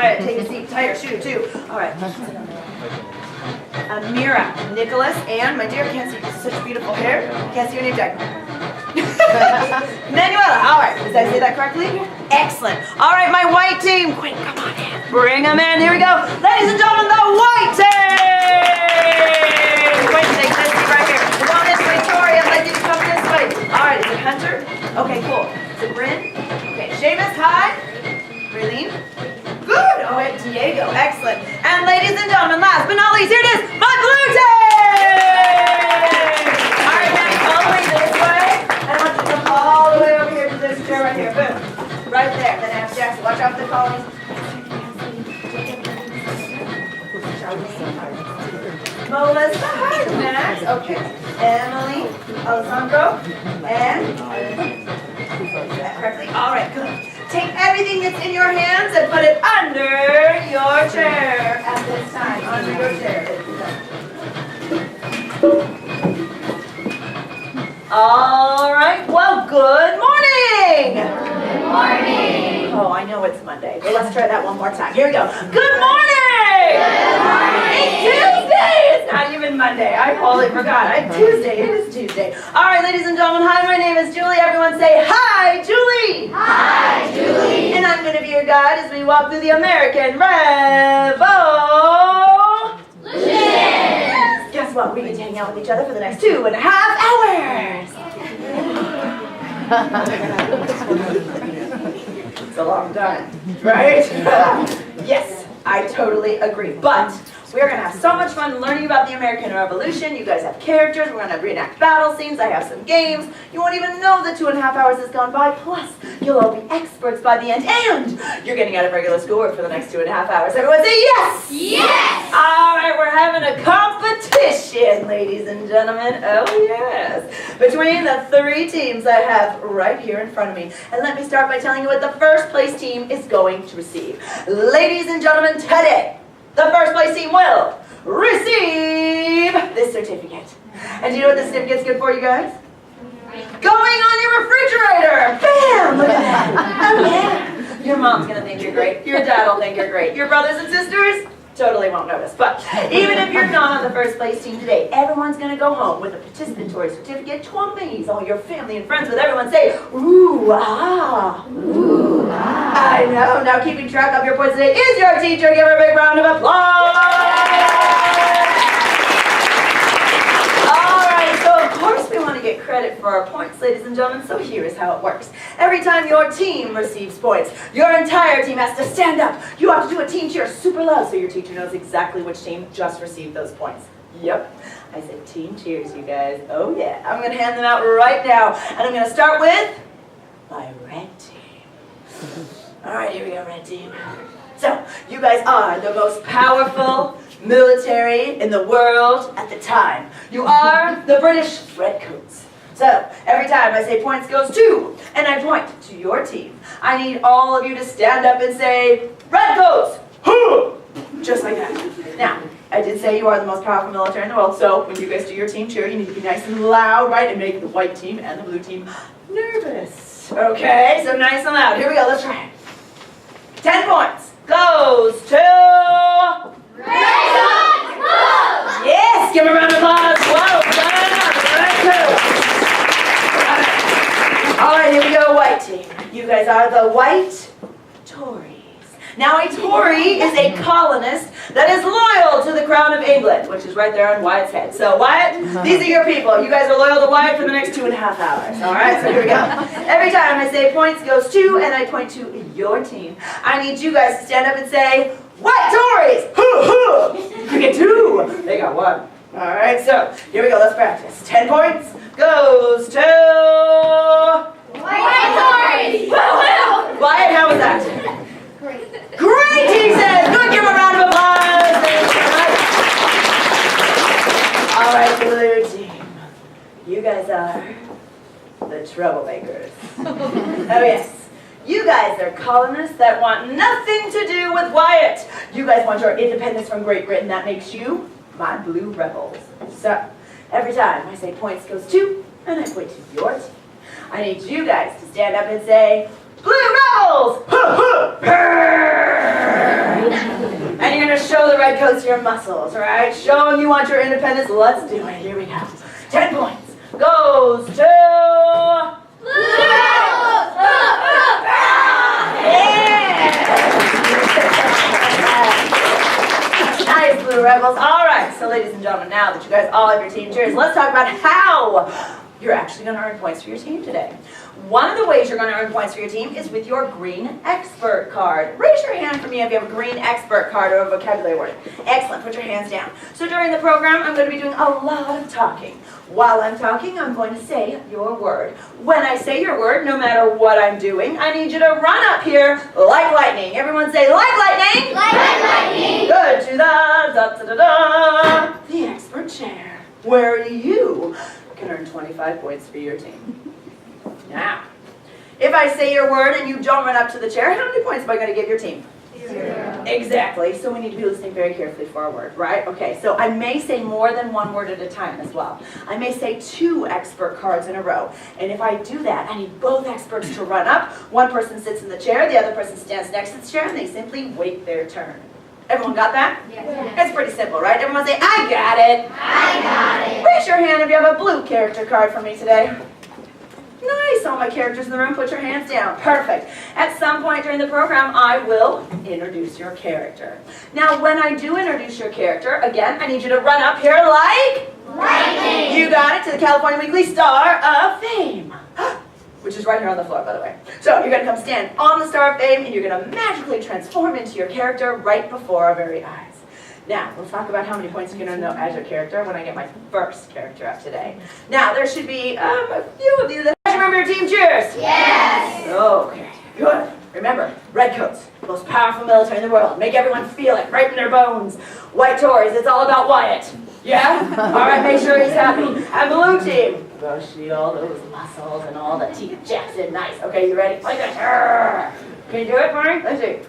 right, take a seat. Tie your shoe, too. All right. Amira, Nicholas, Anne, my dear, can't see such beautiful hair. Can't see your name tag. Manuela, all right. Did I say that correctly? Excellent. All right, my white team. Quick, come on in. Bring them in. Here we go. Ladies and gentlemen, the white team. Wait, take this seat right here. Come this way, Tori. I'd like you to come this way. All right, is it Hunter? Okay, cool. Is it Bryn? Okay, Seamus, hi. Raylene? Good. Oh, wait, Diego. Excellent. And ladies and gentlemen, last but not least, here it is, my blue team! All right, now follow me this way. And I want you to come all the way over here to this chair right here. Boom. Right there. Then ask Jackson. Watch out for the colonies. Melissa, hi, Max. Okay. Emily, Alessandro, and... Is that correctly? All right, good. Take everything that's in your hands and put it under your chair at this time. Under your chair. All right. Well, good morning. Good morning. Oh, I know it's Monday, but let's try that one more time. Here we go. Good morning. Good morning. It's Tuesday. It's not even Monday. I totally forgot. Tuesday. It is Tuesday. All right, ladies and gentlemen. Hi, my name is Julie. Everyone say hi, Julie. Hi, Julie. And I'm going to be your guide as we walk through the American Revolution. Guess what? We get to hang out with each other for the next 2.5 hours. It's a long time, right? Yes, I totally agree. But we're going to have so much fun learning about the American Revolution. You guys have characters. We're going to reenact battle scenes. I have some games. You won't even know that 2.5 hours has gone by. Plus, you'll all be experts by the end. And you're getting out of regular schoolwork for the next 2.5 hours. Everyone say yes! Yes! All right, we're having a competition, ladies and gentlemen. Oh, yes. Between the 3 teams I have right here in front of me. And let me start by telling you what the first place team is going to receive. Ladies and gentlemen, today, the first place team will receive this certificate. And do you know what this certificate's good for, you guys? Going on your refrigerator! Bam! Look at that. Oh, yeah. Your mom's going to think you're great. Your dad will think you're great. Your brothers and sisters totally won't notice. But even if you're not on the first place team today, everyone's going to go home with a participatory certificate to amaze all your family and friends with everyone say, ooh, ah. Ooh, ah. I know. Now keeping track of your points today is your teacher. Give her a big round of applause. Of course we want to get credit for our points, ladies and gentlemen, so here is how it works. Every time your team receives points, your entire team has to stand up. You have to do a team cheer super loud so your teacher knows exactly which team just received those points. Yep, I said team cheers, you guys. Oh yeah, I'm going to hand them out right now. And I'm going to start with my red team. All right, here we go, red team. So, you guys are the most powerful military in the world at the time. You are the British Redcoats. So, every time I say points goes to, and I point to your team, I need all of you to stand up and say, Redcoats! Huh! Just like that. Now, I did say you are the most powerful military in the world, so when you guys do your team cheer, you need to be nice and loud, right? And make the white team and the blue team nervous. Okay, so nice and loud. Here we go, let's try it. 10 points goes to... Redcoats! Yes, give a round of applause. Well done, Redcoats. All right, here we go, white team. You guys are the white Tories. Now, a Tory is a colonist that is loyal to the crown of England, which is right there on Wyatt's head. So, Wyatt, these are your people. You guys are loyal to Wyatt for the next 2.5 hours. All right, so here we go. Every time I say points goes to, and I point to your team, I need you guys to stand up and say, White Tories! You get 2. They got 1. All right, so here we go. Let's practice. 10 points goes to... White Tories! Woo-hoo! Wyatt, how was that? Great. Great, he says. Good, give him a round of applause. All right, blue team. You guys are the troublemakers. Oh, yes. You guys are colonists that want nothing to do with Wyatt. You guys want your independence from Great Britain. That makes you my blue rebels. So, every time I say points goes to, and I point to your team, I need you guys to stand up and say, Blue Rebels! redcoats your muscles, right? Show them you want your independence. Let's do it. Here we go. 10 points goes to... Nice, Blue Rebels. All right, so ladies and gentlemen, now that you guys all have your team cheers, let's talk about how you're actually going to earn points for your team today. One of the ways you're going to earn points for your team is with your green expert card. Raise your hand for me if you have a green expert card or a vocabulary word. Excellent, put your hands down. So during the program, I'm going to be doing a lot of talking. While I'm talking, I'm going to say your word. When I say your word, no matter what I'm doing, I need you to run up here like lightning. Everyone say, like lightning. Like lightning. Good, to the da-da-da-da, the expert chair, where you can earn 25 points for your team. Now, if I say your word and you don't run up to the chair, how many points am I going to give your team? 0. Exactly, so we need to be listening very carefully for our word, right? Okay, so I may say more than one word at a time as well. I may say 2 expert cards in a row. And if I do that, I need both experts to run up. One person sits in the chair, the other person stands next to the chair, and they simply wait their turn. Everyone got that? Yes. It's pretty simple, right? Everyone say, I got it. I got it. Raise your hand if you have a blue character card for me today. Nice, all my characters in the room, put your hands down. Perfect. At some point during the program, I will introduce your character. Now, when I do introduce your character, again, I need you to run up here like... Lightning. You got it, to the California Weekly Star of Fame. Which is right here on the floor, by the way. So you're going to come stand on the Star of Fame, and you're going to magically transform into your character right before our very eyes. Now, we'll talk about how many points you're going to know as your character when I get my first character up today. Now, there should be a few of you that remember your team cheers. Yes. Okay, good. Remember, redcoats, the most powerful military in the world. Make everyone feel it right in their bones. White Tories, it's all about Wyatt. Yeah? All right, make sure he's happy. And blue team, go see all those muscles and all the teeth. Jackson, nice. Okay, you ready? Like this. Can you do it for me? Let's see.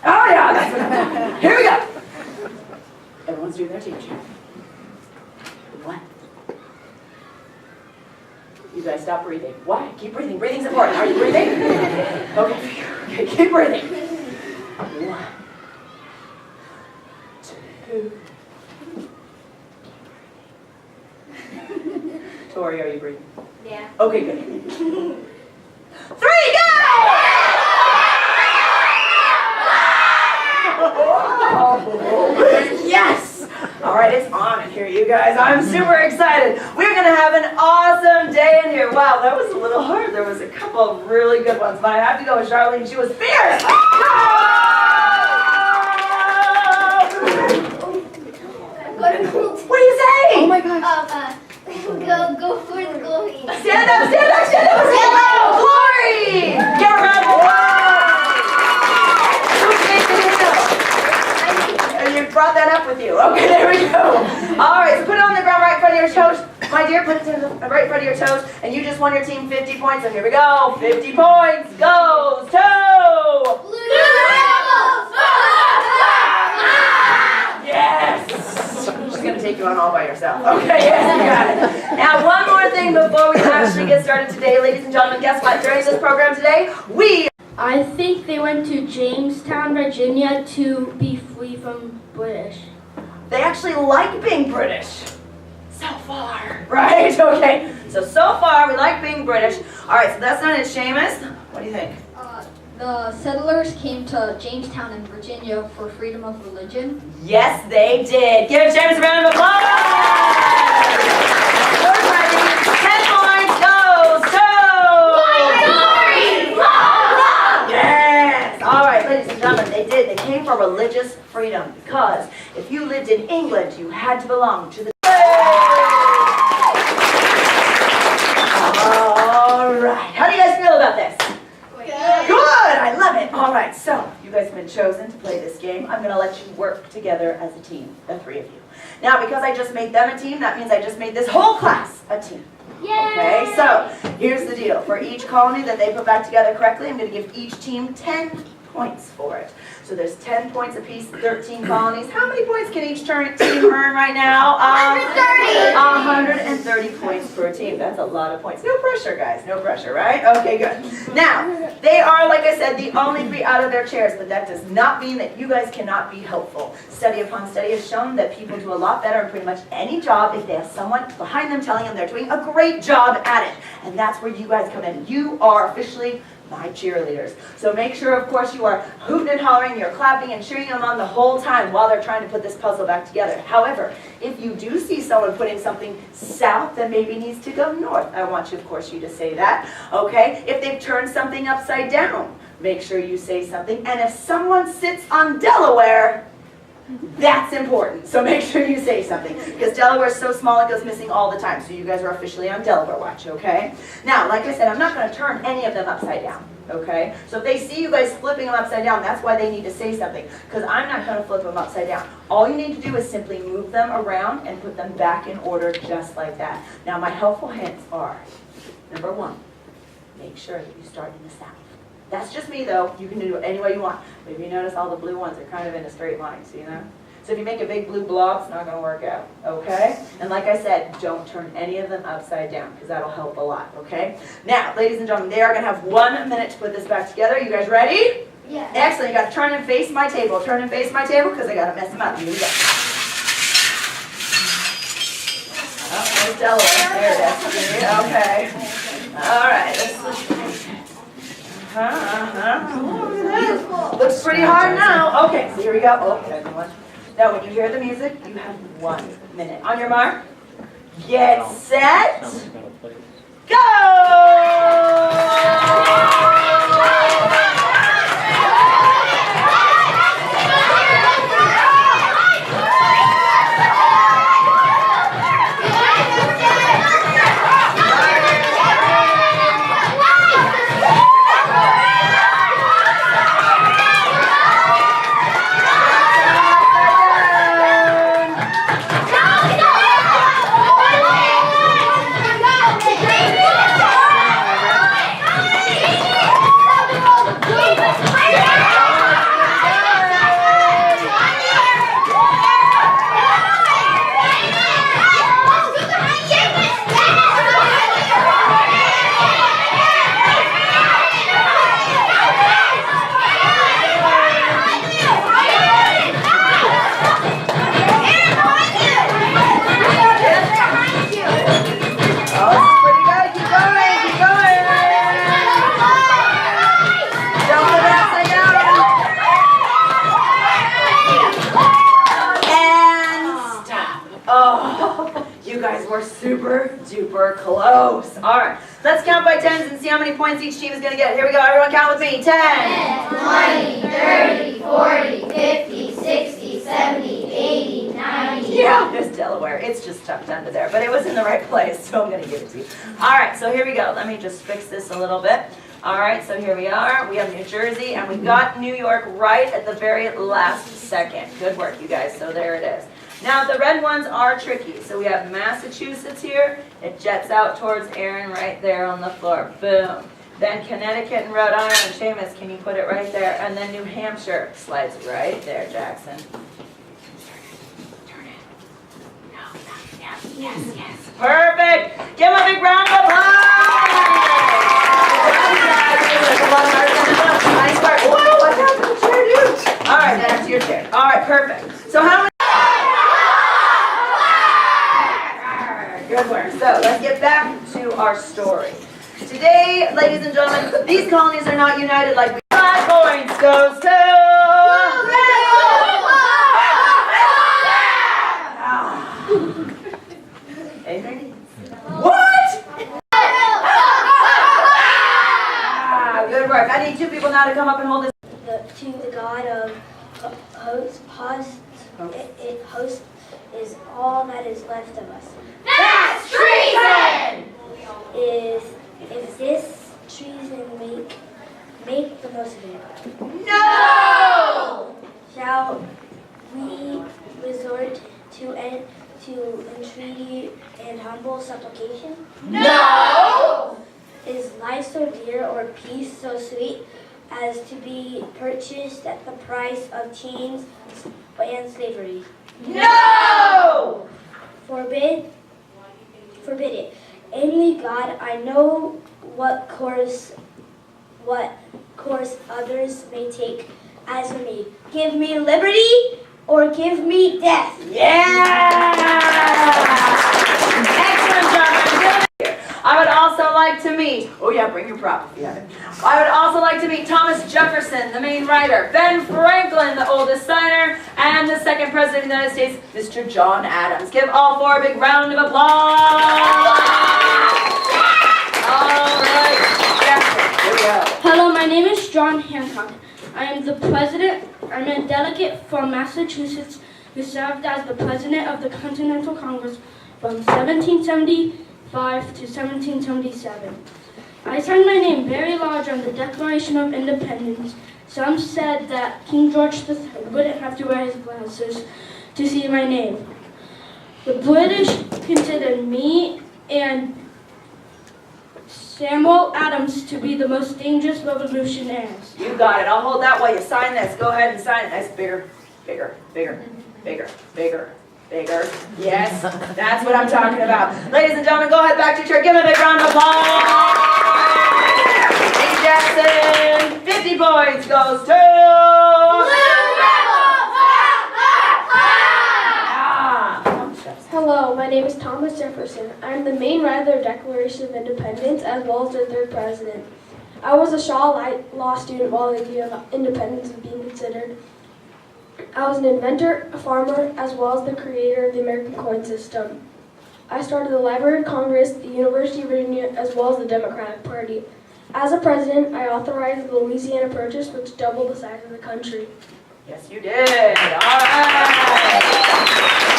Oh, yeah, that's what I'm doing. Here we go. Everyone's doing their team cheer. 1. You guys stop breathing. Why? Keep breathing. Breathing's important. Are you breathing? Okay, keep breathing. 1, 2. Tori, are you breathing? Yeah. Okay, good. 3, go! Yes! All right, it's on in here, you guys. I'm super excited. We're going to have an awesome day in here. Wow, that was a little hard. There was a couple of really good ones, but I have to go with Charlene. She was fierce. What do you say? Oh my gosh. Go for the glory. Stand up, stand up, stand up. Hello, Glory! Give her a round of applause. And you brought that up with you. Okay, there we go. All right, so put it on the ground right in front of your toes. My dear, put it right in front of your toes. And you just won your team 50 points. So here we go. 50 points goes to... Yes! She's going to take you on all by yourself. Okay, yes, you got it. Now, one more thing before we actually get started today. Ladies and gentlemen, guess what? During this program today, I think they went to Jamestown, Virginia to be free from British. they actually like being British. So far. Right? Okay. So far, we like being British. All right, so that's not it. Seamus, what do you think? The settlers came to Jamestown in Virginia for freedom of religion. Yes, they did. Give Seamus a round of applause. Good, Heidi. 10 points goes to... Yes. All right, ladies and gentlemen, they did. They came for religious freedom because if you lived in England, you had to belong to the... All right. How do you guys feel about this? Good! I love it! All right, so you guys have been chosen to play this game. I'm going to let you work together as a team, the 3 of you. Now, because I just made them a team, that means I just made this whole class a team. Yay! Okay, so here's the deal. For each colony that they put back together correctly, I'm going to give each team 10 points for it. So there's 10 points apiece, 13 colonies. How many points can each team earn right now? 130 points per team. That's a lot of points. No pressure, guys. No pressure, right? Okay, good. Now, they are, like I said, the only 3 out of their chairs, but that does not mean that you guys cannot be helpful. Study upon study has shown that people do a lot better in pretty much any job if they have someone behind them telling them they're doing a great job at it. And that's where you guys come in. You are officially my cheerleaders. So make sure, of course, you are hooting and hollering, you're clapping and cheering them on the whole time while they're trying to put this puzzle back together. However, if you do see someone putting something south that maybe needs to go north, I want you, of course, you to say that, okay? If they've turned something upside down, make sure you say something. And if someone sits on Delaware, that's important, so make sure you say something, because Delaware is so small it goes missing all the time, so you guys are officially on Delaware watch, okay? Now, like I said, I'm not going to turn any of them upside down, okay? So if they see you guys flipping them upside down, that's why they need to say something, because I'm not going to flip them upside down. All you need to do is simply move them around and put them back in order just like that. Now, my helpful hints are, number 1, make sure that you start in the south. That's just me, though. You can do it any way you want. But if you notice, all the blue ones are kind of in a straight line, see that? So if you make a big blue blob, it's not going to work out, okay? And like I said, don't turn any of them upside down, because that'll help a lot, okay? Now, ladies and gentlemen, they are going to have 1 minute to put this back together. You guys ready? Yeah. Excellent. You got to turn and face my table. Turn and face my table, because I got to mess them up. Here we go. Oh, there's Delaware. There it is. Okay. All right. Looks pretty hard now. Okay, so here we go. Oh, there's one. Now, when you hear the music, you have 1 minute. On your mark, get set, go! Super duper close. All right, let's count by tens and see how many points each team is going to get. Here we go. Everyone count with me. 10, 20, 30, 40, 50, 60, 70, 80, 90. Yeah, there's Delaware. It's just tucked under there, but it was in the right place, so I'm going to give it to you. All right, so here we go. Let me just fix this a little bit. All right, so here we are. We have New Jersey, and we got New York right at the very last second. Good work, you guys. So there it is. Now, the red ones are tricky. So we have Massachusetts here. It jets out towards Aaron right there on the floor. Boom. Then Connecticut and Rhode Island. Seamus, can you put it right there? And then New Hampshire slides right there, Jackson. Turn it. No, yes, yes, yes. Perfect. Give him a big round of applause. Nice part. Whoa, what happened to your chair, dude? All right, that's your chair. All right, perfect. So how many? Good work. So let's get back to our story. Today, ladies and gentlemen, these colonies are not united like we. 5 points goes to. Anything? What? Good work. I need 2 people now to come up and hold this. To the god of host is all that is left of us. That's treason! If this treason make the most of it. No! Shall we resort to entreaty and humble supplication? No! Is life so dear or peace so sweet as to be purchased at the price of chains and slavery. No! Forbid it. Only God, I know what course others may take. As for me, give me liberty or give me death. Yeah! Excellent job. I would also like to meet, oh yeah, bring your prop if you have it. I would also like to meet Thomas Jefferson, the main writer, Ben Franklin, the oldest signer, and the second president of the United States, Mr. John Adams. Give all four a big round of applause. All right, here we go. Hello, my name is John Hancock. I am a delegate from Massachusetts who served as the president of the Continental Congress from 1775 to 1777. I signed my name very large on the Declaration of Independence. Some said that King George III wouldn't have to wear his glasses to see my name. The British considered me and Samuel Adams to be the most dangerous revolutionaries. You got it. I'll hold that while you sign this. Go ahead and sign it. Nice, bigger, bigger, bigger, bigger, bigger, bigger. Yes, that's what I'm talking about. Ladies and gentlemen, go ahead back to your chair. Give him a big round of applause. Lady Jackson, 50 points goes to... Hello, my name is Thomas Jefferson. I am the main writer of the Declaration of Independence as well as their third president. I was a Shaw Law student while the idea of independence was being considered. I was an inventor, a farmer, as well as the creator of the American coin system. I started the Library of Congress, the University of Virginia, as well as the Democratic Party. As a president, I authorized the Louisiana Purchase, which doubled the size of the country. Yes, you did. All right.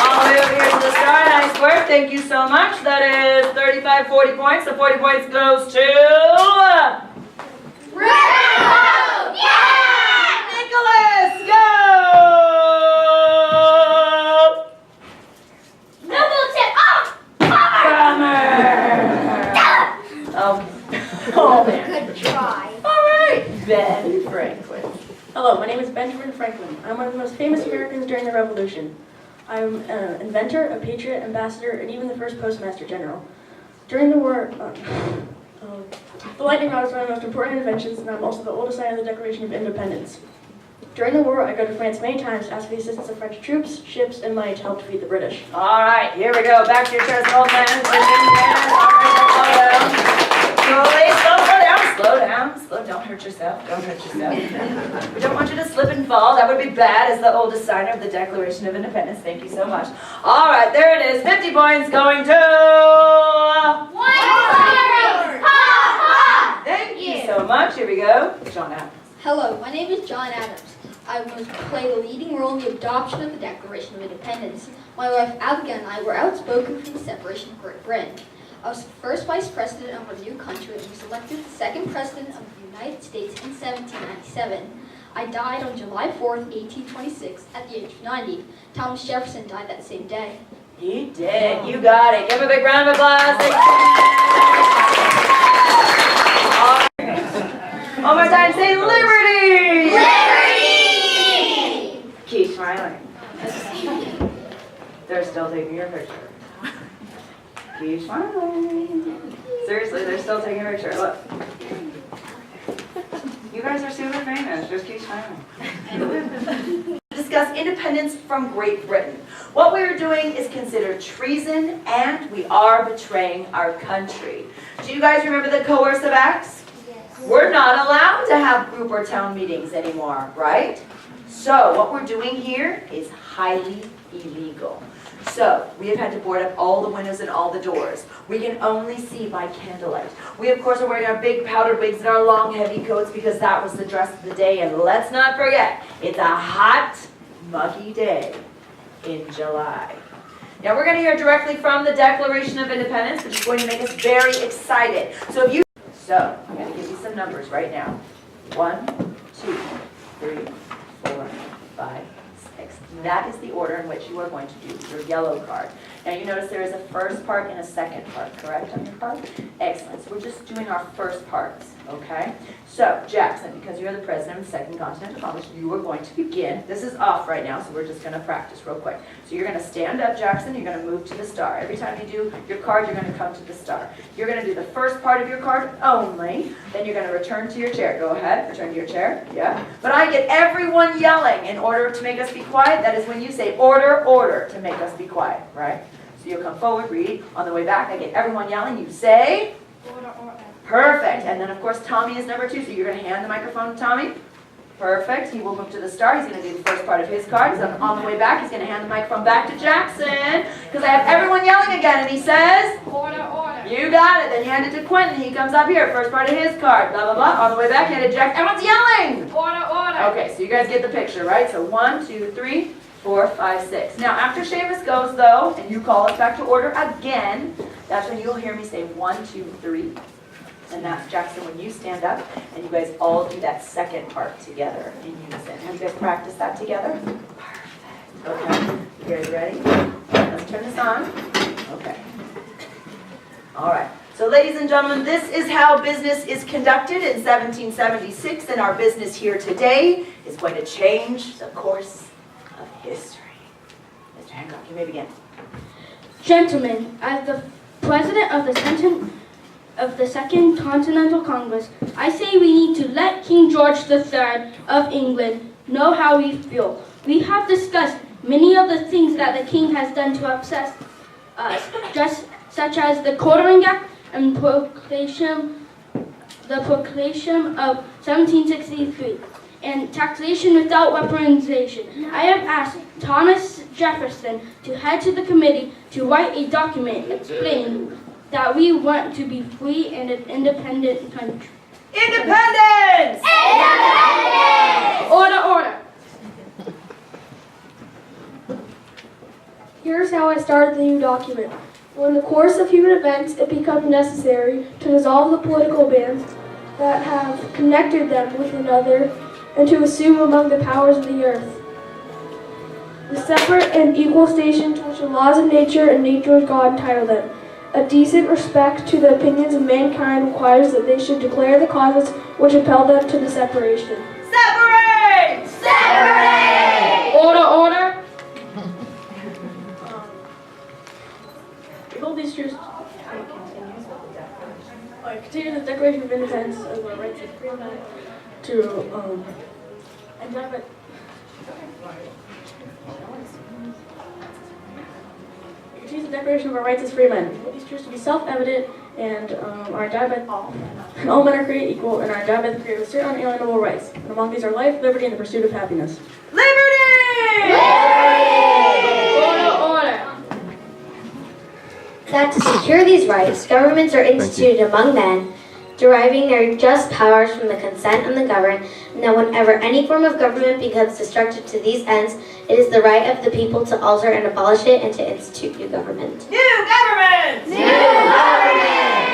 All the way over here to the star. Nice work. Thank you so much. That is 35, 40 points. So 40 points goes to... Red! Yeah! Nicholas, go! Double tip off! Bummer! Oh, man. Good try. All right. Ben Franklin. Hello, my name is Benjamin Franklin. I'm one of the most famous Americans during the Revolution. I'm an inventor, a patriot, ambassador, and even the first postmaster general. During the war, the lightning rod is one of the most important inventions, and I'm also the oldest signer of the Declaration of Independence. During the war, I go to France many times to ask for the assistance of French troops, ships, and money to help defeat the British. All right, here we go. Back to your chairs, old man. Slow down. Don't hurt yourself. We don't want you to slip and fall. That would be bad as the oldest signer of the Declaration of Independence. Thank you so much. All right, there it is. 50 points going to... Thank you so much. Here we go. John Adams. Hello, my name is John Adams. I was played a leading role in the adoption of the Declaration of Independence. My wife Abigail and I were outspoken for the separation of Great Britain. I was the first vice president of our new country and was elected the second president of the United States in 1797. I died on July 4th, 1826, at the age of 90. Thomas Jefferson died that same day. He did. You got it. Give him a big round of applause. One more time, say liberty! Liberty! Keep smiling. They're still taking your picture. Keep smiling. Seriously, they're still taking your picture. Look. You guys are super famous. Just keep smiling. Discuss independence from Great Britain. What we are doing is considered treason, and we are betraying our country. Do you guys remember the coercive acts? Yes. We're not allowed to have group or town meetings anymore, right? So what we're doing here is highly illegal. So we have had to board up all the windows and all the doors. We can only see by candlelight. We, of course, are wearing our big powdered wigs and our long, heavy coats because that was the dress of the day. And let's not forget, it's a hot, muggy day in July. Now, we're going to hear directly from the Declaration of Independence, which is going to make us very excited. So, I'm going to give you some numbers right now. 1, 2, 3, 4, 5, 6. That is the order in which you are going to do your yellow card. Now you notice there is a first part and a second part, correct, on your card? Excellent. So we're just doing our first parts, Okay? So, Jackson, because you're the president of the Second Continental Congress, you are going to begin. This is off right now, so we're just going to practice real quick. So you're going to stand up, Jackson. You're going to move to the star. Every time you do your card, you're going to come to the star. You're going to do the first part of your card only. Then you're going to return to your chair. Go ahead. Return to your chair. Yeah. But I get everyone yelling in order to make us be quiet. That is when you say order, order, to make us be quiet, right? So you'll come forward, read. On the way back, I get everyone yelling. You say... Order, order. Perfect. And then, of course, Tommy is number 2, so you're going to hand the microphone to Tommy. Perfect. He will move to the star. He's going to do the first part of his card. So on the way back, he's going to hand the microphone back to Jackson, because I have everyone yelling again, and he says... Order, order. You got it. Then you hand it to Quentin. He comes up here. First part of his card. Blah, blah, blah. On the way back, hand it to Jack. Everyone's yelling. Order, order. Okay, so you guys get the picture, right? So 1, 2, 3, 4, 5, 6. Now, after Seamus goes, though, and you call us back to order again, that's when you'll hear me say 1, 2, 3. And that's, Jackson, when you stand up, and you guys all do that second part together in unison. Have you guys practiced that together? Perfect. Okay. You guys ready? Let's turn this on. Okay. All right. So, ladies and gentlemen, this is how business is conducted in 1776, and our business here today is going to change the course of history. Mr. Hancock, you may begin. Gentlemen, as the president of the Second Continental Congress, I say we need to let King George III of England know how we feel. We have discussed many of the things that the king has done to upset us, just such as the Quartering Act and the proclamation of 1763, and taxation without representation. I have asked Thomas Jefferson to head to the committee to write a document explaining that we want to be free and an independent country. Independence! Independence! Order, order. Here's how I started the new document. When in the course of human events it becomes necessary to dissolve the political bands that have connected them with another and to assume among the powers of the earth the separate and equal stations which the laws of nature and nature of God entitle them. A decent respect to the opinions of mankind requires that they should declare the causes which impel them to the separation. Separate! Separate! Order, order. Behold these truths. I continue the Declaration of Independence of our rights of freedom to endeavor. Continue the Declaration of our rights as free men. Behold these truths to be self-evident and are endowed by all. And all men are created equal and are endowed by the Creator with certain unalienable rights. And among these are life, liberty, and the pursuit of happiness. Liberty! Order, order. That to secure these rights, governments are instituted among men, deriving their just powers from the consent of the governed, and that whenever any form of government becomes destructive to these ends, it is the right of the people to alter and abolish it and to institute new government. New government!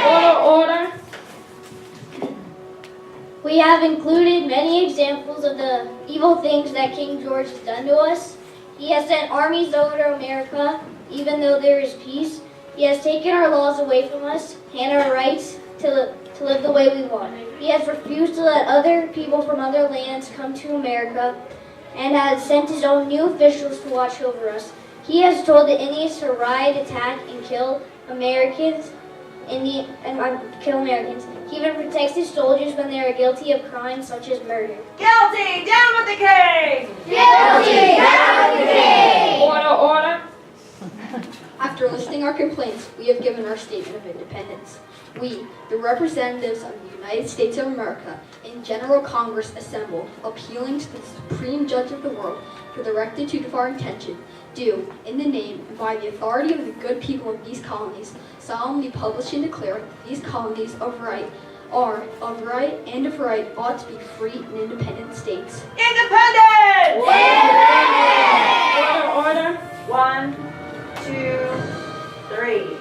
Order, order. We have included many examples of the evil things that King George has done to us. He has sent armies over to America, even though there is peace. He has taken our laws away from us and our rights to live the way we want. He has refused to let other people from other lands come to America and has sent his own new officials to watch over us. He has told the Indians to riot, attack, and kill Americans. Kill Americans. He even protects his soldiers when they are guilty of crimes such as murder. Guilty! Down with the king! Guilty! Down with the king! Order, order. After listing our complaints, we have given our statement of independence. We, the representatives of the United States of America, in General Congress assembled, appealing to the Supreme Judge of the world for the rectitude of our intention, do, in the name and by the authority of the good people of these colonies, solemnly publish and declare that these colonies of right are of right and of right ought to be free and independent states. Independence! Order, order. 1, 2, 3.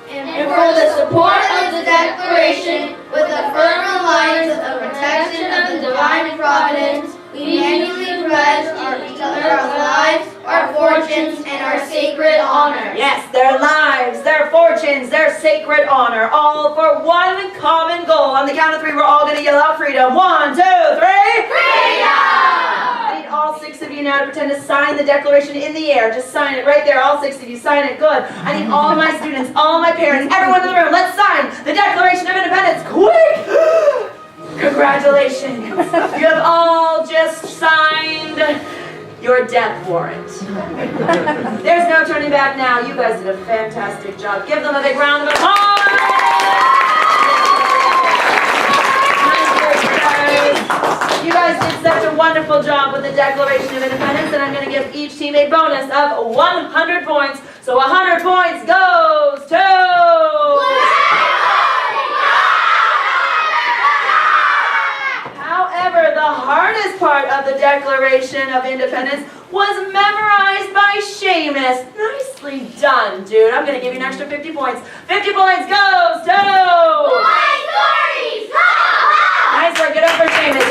And for the support of the Declaration, with a firm reliance of the protection of the divine providence, we manually pledge each other our lives, our fortunes, and our sacred honor. Yes, their lives, their their fortunes, their sacred honor, all for one common goal. On the count of 3, we're all going to yell out freedom. 1, 2, 3. Freedom! I need all 6 of you now to pretend to sign the Declaration in the air. Just sign it right there. All 6 of you, sign it. Good. I need all my students, all my parents, everyone in the room. Let's sign the Declaration of Independence. Quick! Congratulations. You have all just signed your death warrant. There's no turning back now. You guys did a fantastic job. Give them a big round of applause. You guys did such a wonderful job with the Declaration of Independence, and I'm going to give each team a bonus of 100 points. So 100 points goes to... However, the hardest part of the Declaration of Independence was memorized by Seamus. Nicely done, dude. I'm going to give you an extra 50 points. 50 points goes to... Nice work. Get up for Seamus.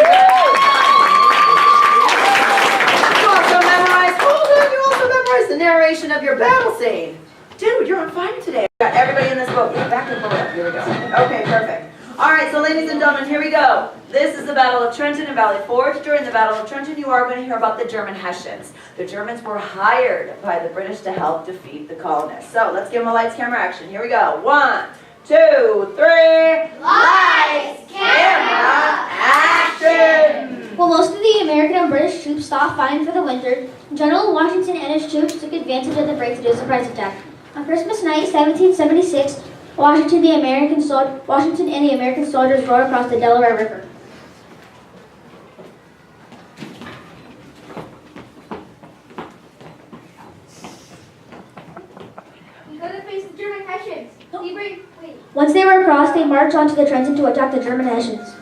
You also memorized, you also memorized the narration of your battle scene. Dude, you're on fire today. Got everybody in this boat. Yeah, back and forth up. Here we go. Okay, perfect. All right, so ladies and gentlemen, here we go. This is the Battle of Trenton and Valley Forge. During the Battle of Trenton, you are going to hear about the German Hessians. The Germans were hired by the British to help defeat the colonists. So let's give them a lights, camera, action. Here we go. 1, 2, 3. Lights, camera, action. While most of the American and British troops stopped fighting for the winter, General Washington and his troops took advantage of the break to do a surprise attack. On Christmas night, 1776, Washington and the American soldiers rode across the Delaware River. You gotta face the German Hessians. Wait. Once they were across, they marched onto the Trenton to attack the German Hessians.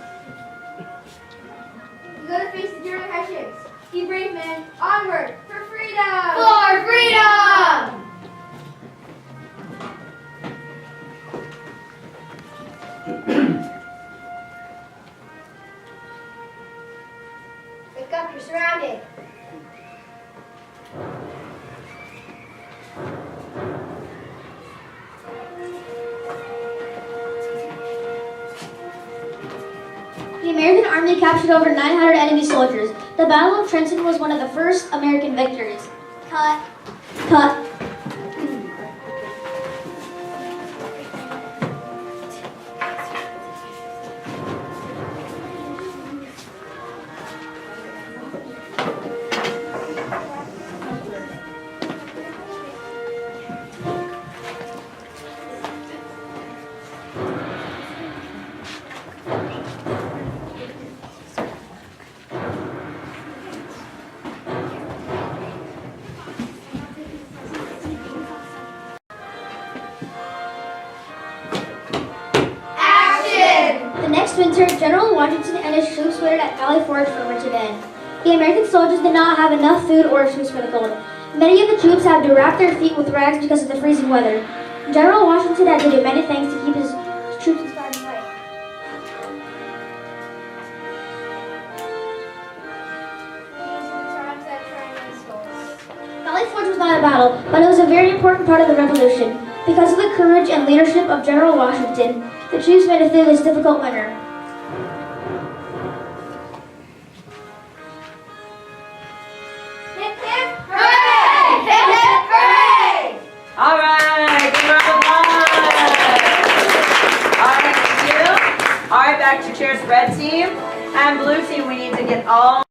You gotta face the German Hessians. Be brave, men. Onward for freedom. For freedom! Wake up, you're surrounded. The American army captured over 900 enemy soldiers. The Battle of Trenton was one of the first American victories. Cut. Next winter, General Washington and his troops waited at Valley Forge for winter end. The American soldiers did not have enough food or shoes for the cold. Many of the troops had to wrap their feet with rags because of the freezing weather. General Washington had to do many things to keep his troops inspired and fight. Valley Forge was not a battle, but it was a very important part of the Revolution. Because of the courage and leadership of General Washington, the troops made it through this difficult winter. Hip, hip, hooray! Hip, hip, hooray! All right, give a round of applause. All right, thank you. All right, back to cheers, red team and blue team. We need to get all